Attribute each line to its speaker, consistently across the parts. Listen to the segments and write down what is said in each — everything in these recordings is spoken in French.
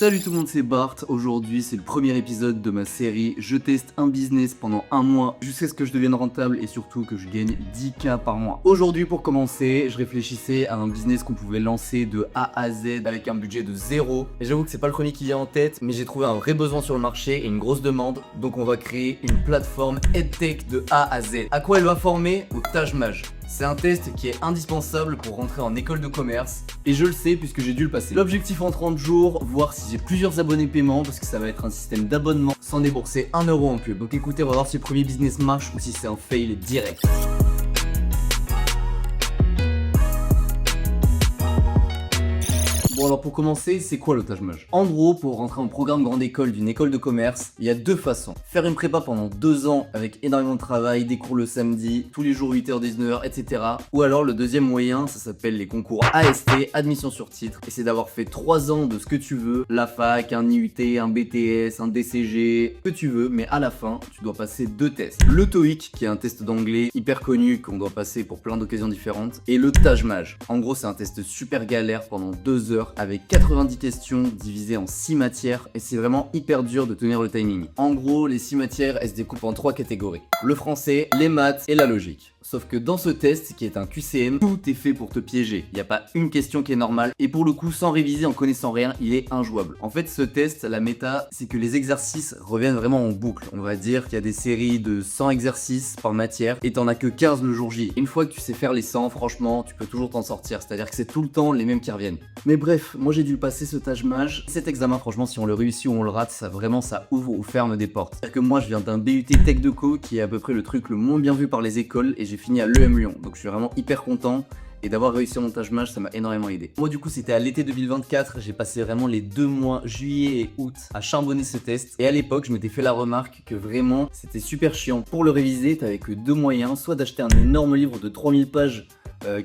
Speaker 1: Salut tout le monde, c'est Bart. Aujourd'hui, c'est le premier épisode de ma série. Je teste un business pendant un mois jusqu'à ce que je devienne rentable et surtout que je gagne 10K par mois. Aujourd'hui, pour commencer, je réfléchissais à un business qu'on pouvait lancer de A à Z avec un budget de 0. Et j'avoue que c'est pas le premier qui vient en tête, mais j'ai trouvé un vrai besoin sur le marché et une grosse demande. Donc on va créer une plateforme EdTech de A à Z. À quoi elle va former? Au Taj Mahal. C'est un test qui est indispensable pour rentrer en école de commerce et je le sais puisque j'ai dû le passer. L'objectif en 30 jours, voir si j'ai plusieurs abonnés paiement parce que ça va être un système d'abonnement sans débourser 1 euro en pub. Donc écoutez, on va voir si le premier business marche ou si c'est un fail direct. Bon alors pour commencer, c'est quoi le Taj Mahal? En gros, pour rentrer en programme grande école d'une école de commerce, il y a deux façons. Faire une prépa pendant 2 ans avec énormément de travail, des cours le samedi, tous les jours 8h, 19h, etc. Ou alors le deuxième moyen, ça s'appelle les concours AST, admission sur titre. Et c'est d'avoir fait 3 ans de ce que tu veux, la fac, un IUT, un BTS, un DCG, ce que tu veux, mais à la fin, tu dois passer 2 tests. Le TOEIC, qui est un test d'anglais hyper connu qu'on doit passer pour plein d'occasions différentes, et le Taj Mahal. En gros, c'est un test super galère pendant 2 heures avec 90 questions divisées en 6 matières et c'est vraiment hyper dur de tenir le timing. En gros, les 6 matières, elles se découpent en 3 catégories. Le français, les maths et la logique. Sauf que dans ce test, qui est un QCM, tout est fait pour te piéger. Il n'y a pas une question qui est normale. Et pour le coup, sans réviser, en connaissant rien, il est injouable. En fait, ce test, la méta, c'est que les exercices reviennent vraiment en boucle. On va dire qu'il y a des séries de 100 exercices par matière et t'en as que 15 le jour J. Une fois que tu sais faire les 100, franchement, tu peux toujours t'en sortir. C'est-à-dire que c'est tout le temps les mêmes qui reviennent. Mais bref, moi j'ai dû passer ce Taj Mahal. Cet examen, franchement, si on le réussit ou on le rate, ça ouvre ou ferme des portes. C'est-à-dire que moi, je viens d'un BUT Tech de Co, qui est à peu près le truc le moins bien vu par les écoles, et j'ai fini à l'EM Lyon. Donc je suis vraiment hyper content. Et d'avoir réussi mon Taj Mahal, ça m'a énormément aidé. Moi du coup c'était à l'été 2024, j'ai passé vraiment les 2 mois, juillet et août, à charbonner ce test. Et à l'époque je m'étais fait la remarque que vraiment c'était super chiant. Pour le réviser, t'avais que 2 moyens, soit d'acheter un énorme livre de 3000 pages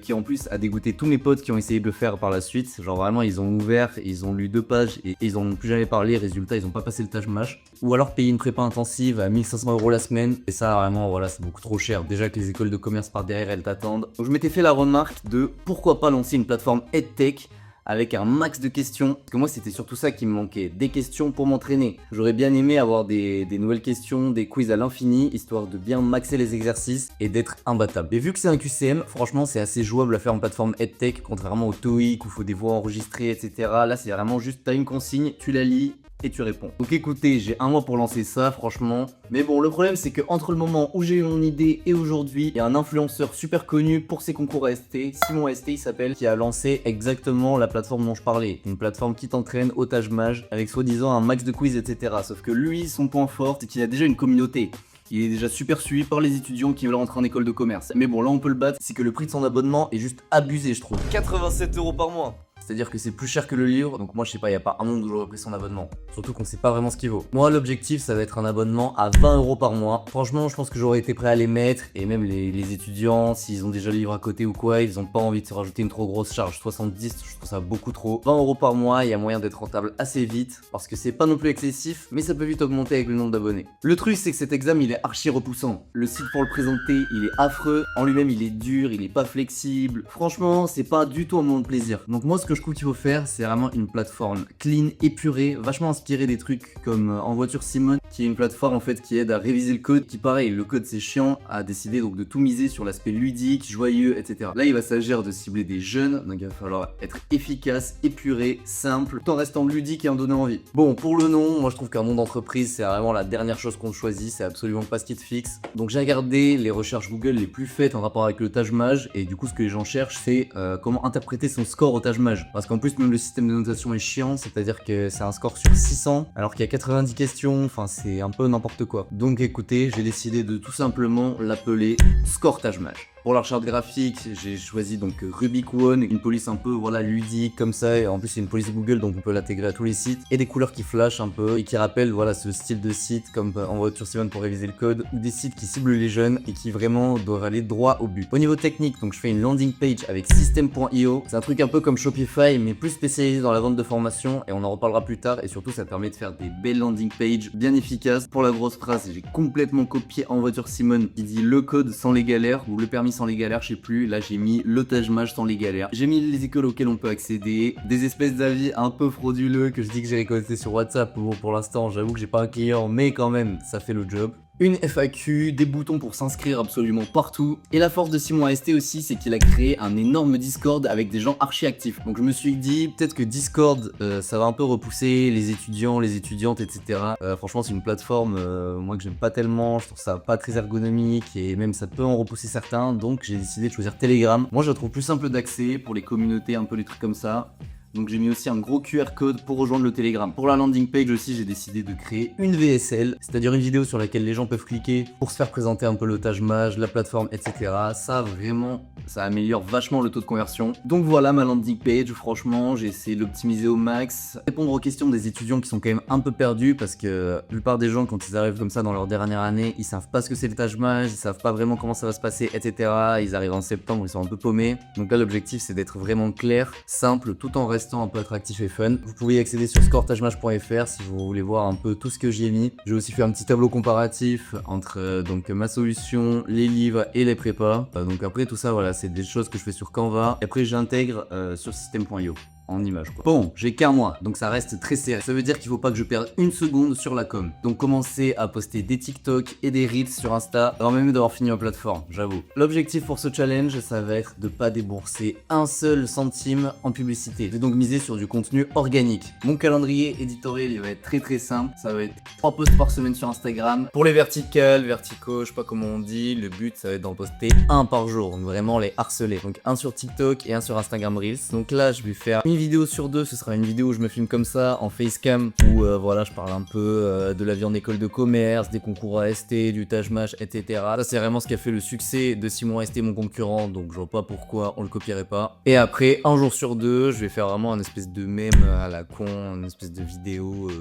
Speaker 1: qui en plus a dégoûté tous mes potes qui ont essayé de le faire par la suite. Genre vraiment ils ont ouvert, ils ont lu 2 pages et ils en ont plus jamais parlé. Résultat ils ont pas passé le Taj Mahal. Ou alors payer une prépa intensive à 1500 € la semaine. Et ça vraiment voilà c'est beaucoup trop cher. Déjà que les écoles de commerce par derrière elles t'attendent. Donc je m'étais fait la remarque de pourquoi pas lancer une plateforme EdTech avec un max de questions. Parce que moi c'était surtout ça qui me manquait, des questions pour m'entraîner. J'aurais bien aimé avoir des nouvelles questions, des quiz à l'infini, histoire de bien maxer les exercices et d'être imbattable. Et vu que c'est un QCM, franchement c'est assez jouable à faire en plateforme EdTech, contrairement au TOEIC où il faut des voix enregistrées, etc. Là c'est vraiment juste, t'as une consigne, tu la lis et tu réponds. Donc écoutez, j'ai un mois pour lancer ça, franchement. Mais bon, le problème c'est que entre le moment où j'ai eu mon idée et aujourd'hui, il y a un influenceur super connu pour ses concours AST, Simon AST il s'appelle, qui a lancé exactement la plateforme dont je parlais. Une plateforme qui t'entraîne au Taj Mahal avec soi-disant un max de quiz, etc. Sauf que lui, son point fort, c'est qu'il a déjà une communauté. Il est déjà super suivi par les étudiants qui veulent rentrer en école de commerce. Mais bon, là on peut le battre, c'est que le prix de son abonnement est juste abusé, je trouve. 87 € par mois. C'est-à-dire que c'est plus cher que le livre, donc moi je sais pas, il y a pas un monde où j'aurais pris son abonnement. Surtout qu'on sait pas vraiment ce qu'il vaut. Moi l'objectif ça va être un abonnement à 20 € par mois. Franchement je pense que j'aurais été prêt à les mettre, et même les étudiants, s'ils ont déjà le livre à côté ou quoi, ils ont pas envie de se rajouter une trop grosse charge. 70, je trouve ça beaucoup trop. 20 € par mois, il y a moyen d'être rentable assez vite, parce que c'est pas non plus excessif, mais ça peut vite augmenter avec le nombre d'abonnés. Le truc c'est que cet examen il est archi repoussant. Le site pour le présenter il est affreux, en lui-même il est dur, il est pas flexible. Franchement c'est pas du tout un moment de plaisir. Donc moi ce que je trouve qu'il faut faire, c'est vraiment une plateforme clean, épurée, vachement inspirée des trucs comme En Voiture Simone, qui est une plateforme en fait qui aide à réviser le code, qui pareil, le code c'est chiant, a décidé donc de tout miser sur l'aspect ludique, joyeux, etc. Là il va s'agir de cibler des jeunes, donc il va falloir être efficace, épuré, simple, tout en restant ludique et en donnant envie. Bon, pour le nom, moi je trouve qu'un nom d'entreprise c'est vraiment la dernière chose qu'on choisit, c'est absolument pas ce qui te fixe. Donc j'ai regardé les recherches Google les plus faites en rapport avec le Taj Mahal, et du coup ce que les gens cherchent c'est comment interpréter son score au Taj Mahal. Parce qu'en plus même le système de notation est chiant, c'est-à-dire que c'est un score sur 600 alors qu'il y a 90 questions, enfin c'est un peu n'importe quoi. Donc écoutez, j'ai décidé de tout simplement l'appeler Score Taj Mahal. Pour la charte graphique, j'ai choisi donc Rubik One, une police un peu voilà ludique comme ça, et en plus c'est une police Google donc on peut l'intégrer à tous les sites, et des couleurs qui flashent un peu et qui rappellent voilà ce style de site comme En Voiture Simone pour réviser le code, ou des sites qui ciblent les jeunes et qui vraiment doivent aller droit au but. Au niveau technique, donc je fais une landing page avec System.io, c'est un truc un peu comme Shopify mais plus spécialisé dans la vente de formation, et on en reparlera plus tard, et surtout ça permet de faire des belles landing pages bien efficaces. Pour la grosse phrase, j'ai complètement copié En Voiture Simone qui dit le code sans les galères, ou le permis sans les galères, je sais plus. Là, j'ai mis le Taj Mahal sans les galères. J'ai mis les écoles auxquelles on peut accéder, des espèces d'avis un peu frauduleux que je dis que j'ai récolté sur WhatsApp. Bon, pour l'instant, j'avoue que j'ai pas un client, mais quand même, ça fait le job. Une FAQ, des boutons pour s'inscrire absolument partout. Et la force de Simon AST aussi, c'est qu'il a créé un énorme Discord avec des gens archi actifs. Donc je me suis dit, peut-être que Discord, ça va un peu repousser les étudiants, les étudiantes, etc. Franchement, c'est une plateforme, moi que j'aime pas tellement, je trouve ça pas très ergonomique et même ça peut en repousser certains. Donc j'ai décidé de choisir Telegram. Moi, je le trouve plus simple d'accès pour les communautés, un peu les trucs comme ça. Donc j'ai mis aussi un gros QR code pour rejoindre le Telegram. Pour la landing page aussi, j'ai décidé de créer une VSL, c'est-à-dire une vidéo sur laquelle les gens peuvent cliquer pour se faire présenter un peu le Taj Mahal, la plateforme, etc. Ça vraiment, ça améliore vachement le taux de conversion. Donc voilà ma landing page, franchement, j'ai essayé de l'optimiser au max. Répondre aux questions des étudiants qui sont quand même un peu perdus parce que la plupart des gens, quand ils arrivent comme ça dans leur dernière année, ils savent pas ce que c'est le Taj Mahal, ils savent pas vraiment comment ça va se passer, etc. Ils arrivent en septembre, ils sont un peu paumés. Donc là, l'objectif, c'est d'être vraiment clair, simple, tout en restant un peu attractif et fun. Vous pouvez y accéder sur scoretajmahal.fr si vous voulez voir un peu tout ce que j'y ai mis. J'ai aussi fait un petit tableau comparatif entre donc ma solution, les livres et les prépas. Donc après tout ça, voilà, c'est des choses que je fais sur Canva. Et après j'intègre sur system.io. En image quoi. Bon, j'ai qu'un mois, donc ça reste très serré. Ça veut dire qu'il faut pas que je perde une seconde sur la com. Donc commencez à poster des TikTok et des Reels sur Insta avant même d'avoir fini ma plateforme, j'avoue. L'objectif pour ce challenge, ça va être de pas débourser un seul centime en publicité. Je vais donc miser sur du contenu organique. Mon calendrier éditorial, il va être très simple. Ça va être 3 posts par semaine sur Instagram. Pour les verticales, verticaux, je sais pas comment on dit, le but ça va être d'en poster un par jour. Donc vraiment les harceler. Donc un sur TikTok et un sur Instagram Reels. Donc là, je vais faire une vidéo sur 2, ce sera une vidéo où je me filme comme ça en facecam où voilà, je parle un peu de la vie en école de commerce, des concours AST, du Taj Mahal, etc. Ça c'est vraiment ce qui a fait le succès de Simon AST, mon concurrent, donc je vois pas pourquoi on le copierait pas. Et après, un jour sur 2, je vais faire vraiment un espèce de mème à la con, une espèce de vidéo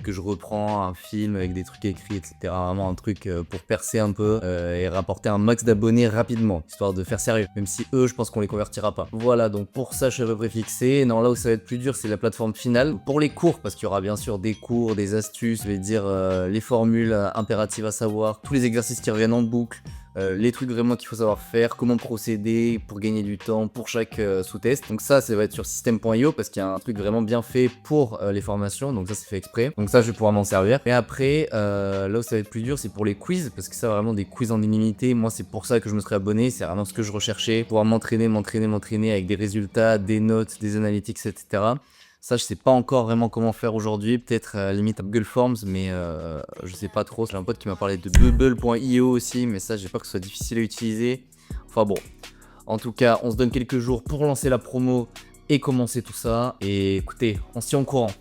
Speaker 1: que je reprends, un film avec des trucs écrits, etc. Vraiment un truc pour percer un peu et rapporter un max d'abonnés rapidement, histoire de faire sérieux. Même si eux, je pense qu'on les convertira pas. Voilà, donc pour ça, je suis à peu près fixé. Non, là où ça va être plus dur, c'est la plateforme finale. Pour les cours, parce qu'il y aura bien sûr des cours, des astuces, je vais dire les formules impératives à savoir, tous les exercices qui reviennent en boucle, les trucs vraiment qu'il faut savoir faire, comment procéder pour gagner du temps pour chaque sous-test. Donc ça va être sur system.io parce qu'il y a un truc vraiment bien fait pour les formations, donc ça c'est fait exprès. Donc ça je vais pouvoir m'en servir. Et après, là où ça va être plus dur, c'est pour les quiz, parce que ça vraiment des quiz en illimité. Moi c'est pour ça que je me serais abonné, c'est vraiment ce que je recherchais, pouvoir m'entraîner avec des résultats, des notes, des analytics, etc. Ça, je sais pas encore vraiment comment faire aujourd'hui. Peut-être limite à Google Forms, mais je sais pas trop. J'ai un pote qui m'a parlé de bubble.io aussi, mais ça, j'ai peur que ce soit difficile à utiliser. Enfin bon. En tout cas, on se donne quelques jours pour lancer la promo et commencer tout ça. Et écoutez, on se tient au courant.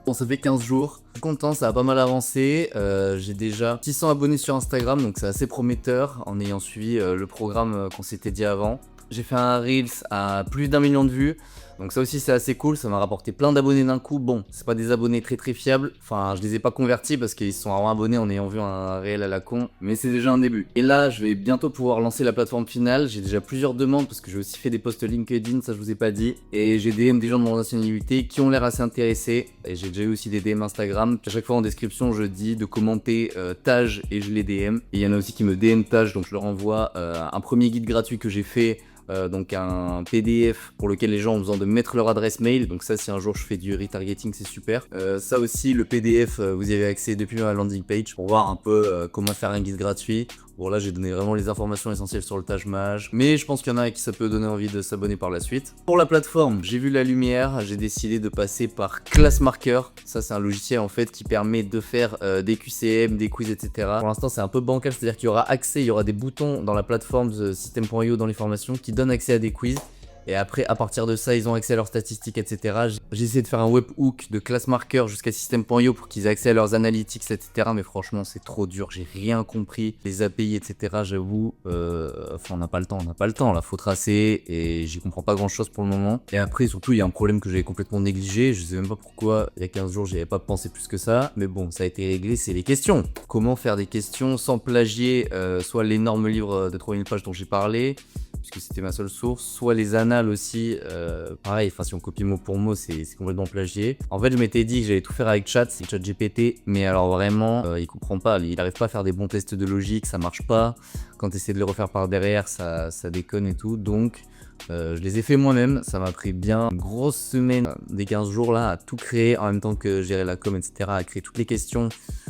Speaker 1: Bon, ça fait 15 jours. Je suis content, ça a pas mal avancé. J'ai déjà 600 abonnés sur Instagram, donc c'est assez prometteur en ayant suivi le programme qu'on s'était dit avant. J'ai fait un Reels à plus d'1 million de vues. Donc ça aussi c'est assez cool, ça m'a rapporté plein d'abonnés d'un coup. Bon, c'est pas des abonnés très fiables, enfin je les ai pas convertis parce qu'ils se sont vraiment abonnés en ayant vu un réel à la con, mais c'est déjà un début. Et là je vais bientôt pouvoir lancer la plateforme finale, j'ai déjà plusieurs demandes parce que j'ai aussi fait des posts LinkedIn, ça je vous ai pas dit, et j'ai DM des gens de mon nationalité qui ont l'air assez intéressés, et j'ai déjà eu aussi des DM Instagram. À chaque fois en description je dis de commenter Taj et je les DM, et il y en a aussi qui me DM Taj, donc je leur envoie un premier guide gratuit que j'ai fait. Donc un PDF pour lequel les gens ont besoin de mettre leur adresse mail. Donc ça, si un jour je fais du retargeting, c'est super. Ça aussi, le PDF, vous y avez accès depuis ma landing page pour voir un peu comment faire un guide gratuit. Bon là j'ai donné vraiment les informations essentielles sur le Taj Mahal, mais je pense qu'il y en a qui ça peut donner envie de s'abonner par la suite. Pour la plateforme, j'ai vu la lumière, j'ai décidé de passer par Classmarker. Ça c'est un logiciel en fait qui permet de faire des QCM, des quiz, etc. Pour l'instant c'est un peu bancal, c'est-à-dire qu'il y aura accès, il y aura des boutons dans la plateforme de system.io dans les formations qui donnent accès à des quiz. Et après, à partir de ça, ils ont accès à leurs statistiques, etc. J'ai essayé de faire un webhook de Classmarker jusqu'à system.io pour qu'ils aient accès à leurs analytics, etc. Mais franchement, c'est trop dur. J'ai rien compris. Les API, etc. J'avoue, enfin, on n'a pas le temps. Là, faut tracer et j'y comprends pas grand-chose pour le moment. Et après, surtout, il y a un problème que j'avais complètement négligé. Je sais même pas pourquoi. Il y a 15 jours, j'y avais pas pensé plus que ça. Mais bon, ça a été réglé. C'est les questions. Comment faire des questions sans plagier soit l'énorme livre de 3000 pages dont j'ai parlé, puisque c'était ma seule source, soit les annales aussi, pareil, enfin si on copie mot pour mot, c'est complètement plagié. En fait, je m'étais dit que j'allais tout faire avec ChatGPT, mais alors vraiment, il comprend pas, il arrive pas à faire des bons tests de logique, ça marche pas. Quand tu essaies de le refaire par derrière, ça déconne et tout, donc je les ai fait moi-même. Ça m'a pris bien une grosse semaine, des 15 jours là, à tout créer en même temps que gérer la com, etc., à créer toutes les questions,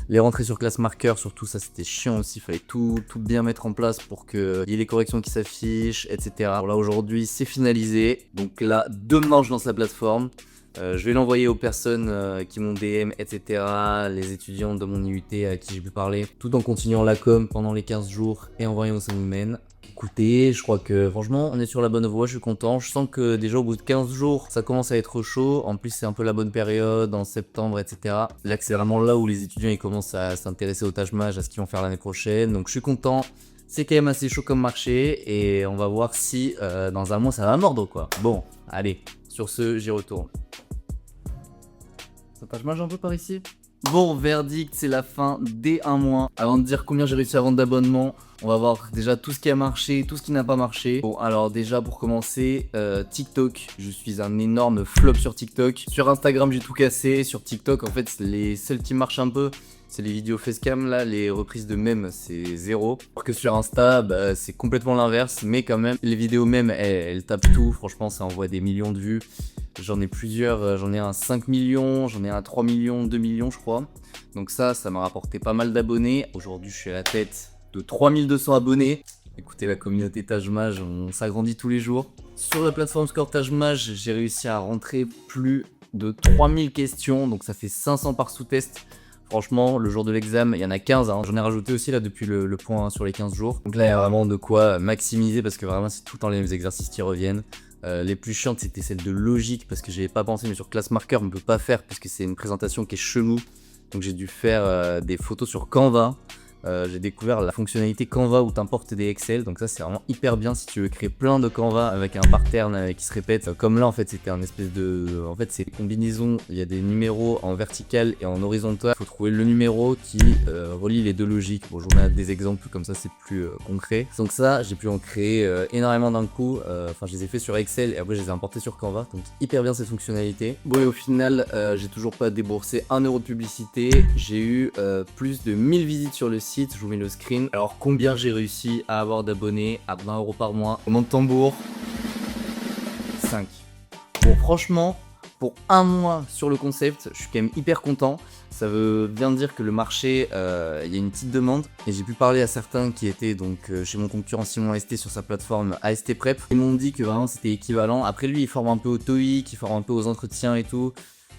Speaker 1: les rentrer sur ClassMarker, surtout ça c'était chiant aussi, il fallait tout bien mettre en place pour qu'il y ait les corrections qui s'affichent, etc. Alors là aujourd'hui c'est finalisé, donc là demain je lance la plateforme. Je vais l'envoyer aux personnes qui m'ont DM, etc., les étudiants de mon IUT à qui j'ai pu parler, tout en continuant la com pendant les 15 jours et en voyant où ça nous mène. Écoutez, je crois que franchement on est sur la bonne voie, je suis content. Je sens que déjà au bout de 15 jours ça commence à être chaud. En plus c'est un peu la bonne période en septembre, etc. Là que c'est vraiment là où les étudiants ils commencent à s'intéresser au tâches maths, à ce qu'ils vont faire l'année prochaine. Donc je suis content. C'est quand même assez chaud comme marché et on va voir si dans un mois ça va mordre quoi. Bon, allez, sur ce j'y retourne. Ça tâche maths un peu par ici. Bon, verdict, c'est la fin dès un mois. Avant de dire combien j'ai réussi à vendre d'abonnements, on va voir déjà tout ce qui a marché, tout ce qui n'a pas marché. Bon, alors déjà pour commencer, TikTok. Je suis un énorme flop sur TikTok. Sur Instagram, j'ai tout cassé. Sur TikTok, en fait, les seuls qui marchent un peu, c'est les vidéos facecam là, les reprises de mèmes, c'est zéro. Alors que sur Insta, bah, c'est complètement l'inverse. Mais quand même, les vidéos mèmes, elles tapent tout. Franchement, ça envoie des millions de vues. J'en ai plusieurs, j'en ai un 5 millions, j'en ai un 3 millions, 2 millions je crois. Donc ça m'a rapporté pas mal d'abonnés. Aujourd'hui je suis à la tête de 3200 abonnés. Écoutez, la communauté Tajmaj, on s'agrandit tous les jours. Sur la plateforme Score Tajmaj, j'ai réussi à rentrer plus de 3000 questions, donc ça fait 500 par sous-test. Franchement, le jour de l'examen, il y en a 15, hein. J'en ai rajouté aussi là depuis le point sur les 15 jours. Donc là, il y a vraiment de quoi maximiser parce que vraiment, c'est tout le temps les mêmes exercices qui reviennent. Les plus chiantes, c'était celle de logique parce que j'avais pas pensé, mais sur ClassMarker, on ne peut pas faire parce que c'est une présentation qui est chelou. Donc j'ai dû faire des photos sur Canva. J'ai découvert la fonctionnalité Canva où t'importes des Excel, donc ça c'est vraiment hyper bien si tu veux créer plein de Canva avec un pattern qui se répète. Comme là en fait c'était un espèce de... En fait c'est des combinaisons, il y a des numéros en vertical et en horizontal. Il faut trouver le numéro qui relie les deux logiques. Bon j'en ai des exemples comme ça c'est plus concret. Donc ça j'ai pu en créer énormément d'un coup, enfin je les ai fait sur Excel et après je les ai importés sur Canva, donc hyper bien cette fonctionnalité. Bon et au final j'ai toujours pas déboursé 1 euro de publicité, j'ai eu plus de 1000 visites sur le site. Je vous mets le screen. Alors combien j'ai réussi à avoir d'abonnés à 20 € par mois? Au monde tambour, 5. Bon franchement, pour un mois sur le concept, je suis quand même hyper content. Ça veut bien dire que le marché, il y a une petite demande. Et j'ai pu parler à certains qui étaient donc chez mon concurrent Simon AST sur sa plateforme AST Prep. Ils m'ont dit que vraiment c'était équivalent. Après lui, il forme un peu au TOEIC, il forme un peu aux entretiens et tout.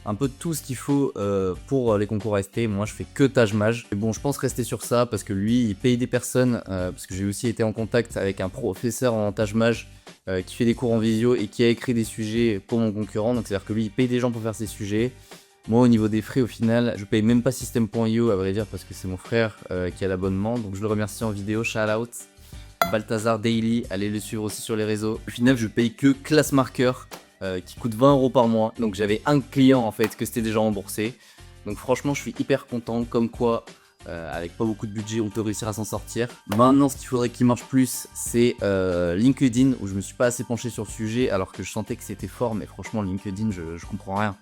Speaker 1: Un peu tout ce qu'il faut pour les concours AST. Moi je fais que Tajmaj. Mais bon, je pense rester sur ça parce que lui il paye des personnes, parce que j'ai aussi été en contact avec un professeur en Tajmaj qui fait des cours en visio et qui a écrit des sujets pour mon concurrent. Donc c'est à dire que lui il paye des gens pour faire ses sujets. Moi au niveau des frais au final je paye même pas System.io à vrai dire parce que c'est mon frère qui a l'abonnement. Donc je le remercie en vidéo, shout out Balthazar Daily, allez le suivre aussi sur les réseaux. Au final je paye que ClassMarker qui coûte 20 € par mois. Donc j'avais un client en fait que c'était déjà remboursé. Donc franchement je suis hyper content, comme quoi avec pas beaucoup de budget on peut réussir à s'en sortir. Maintenant ce qu'il faudrait qu'il marche plus c'est LinkedIn, où je me suis pas assez penché sur le sujet alors que je sentais que c'était fort, mais franchement LinkedIn je comprends rien.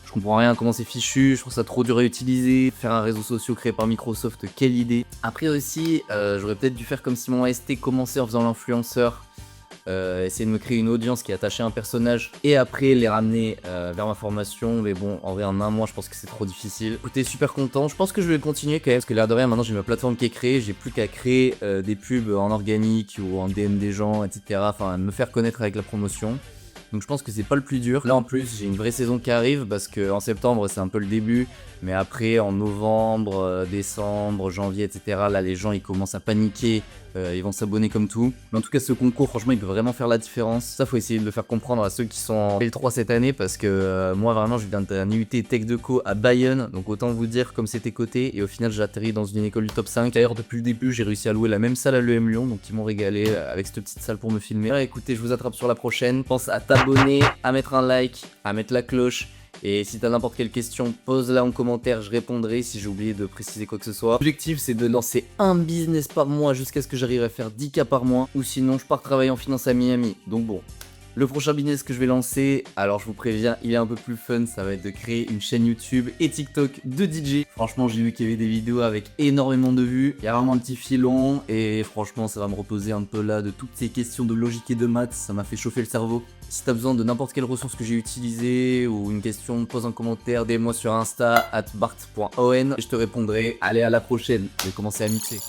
Speaker 1: Je comprends rien comment c'est fichu, je trouve ça trop dur à utiliser. Faire un réseau social créé par Microsoft, quelle idée. Après aussi j'aurais peut-être dû faire comme Simon AST, commencer en faisant l'influenceur. Essayer de me créer une audience qui est attachée à un personnage et après les ramener vers ma formation. Mais bon, en vrai en un mois je pense que c'est trop difficile. Écoutez, super content, je pense que je vais continuer quand même parce que l'air de rien maintenant j'ai ma plateforme qui est créée. J'ai plus qu'à créer des pubs en organique ou en DM des gens, etc. Enfin me faire connaître avec la promotion. Donc je pense que c'est pas le plus dur. Là en plus j'ai une vraie saison qui arrive parce que en septembre c'est un peu le début. Mais après en novembre, décembre, janvier, etc. là les gens ils commencent à paniquer. Ils vont s'abonner comme tout. Mais en tout cas ce concours franchement il peut vraiment faire la différence. Ça faut essayer de le faire comprendre à ceux qui sont en L3 cette année. Parce que moi vraiment je viens d'un IUT Tech Deco à Bayonne. Donc autant vous dire comme c'était coté. Et au final j'ai atterri dans une école du top 5. D'ailleurs depuis le début j'ai réussi à louer la même salle à l'EM Lyon. Donc ils m'ont régalé avec cette petite salle pour me filmer. Voilà, écoutez, je vous attrape sur la prochaine. Pense à t'abonner, à mettre un like, à mettre la cloche. Et si t'as n'importe quelle question, pose-la en commentaire, je répondrai si j'ai oublié de préciser quoi que ce soit. L'objectif c'est de lancer un business par mois jusqu'à ce que j'arrive à faire 10K par mois, ou sinon je pars travailler en finance à Miami. Donc bon. Le prochain business que je vais lancer, alors je vous préviens, il est un peu plus fun, ça va être de créer une chaîne YouTube et TikTok de DJ. Franchement, j'ai vu qu'il y avait des vidéos avec énormément de vues, il y a vraiment un petit filon et franchement, ça va me reposer un peu là de toutes ces questions de logique et de maths, ça m'a fait chauffer le cerveau. Si t'as besoin de n'importe quelle ressource que j'ai utilisée ou une question, pose un commentaire, DM-moi sur Insta @bart.on et je te répondrai. Allez, à la prochaine, je vais commencer à mixer.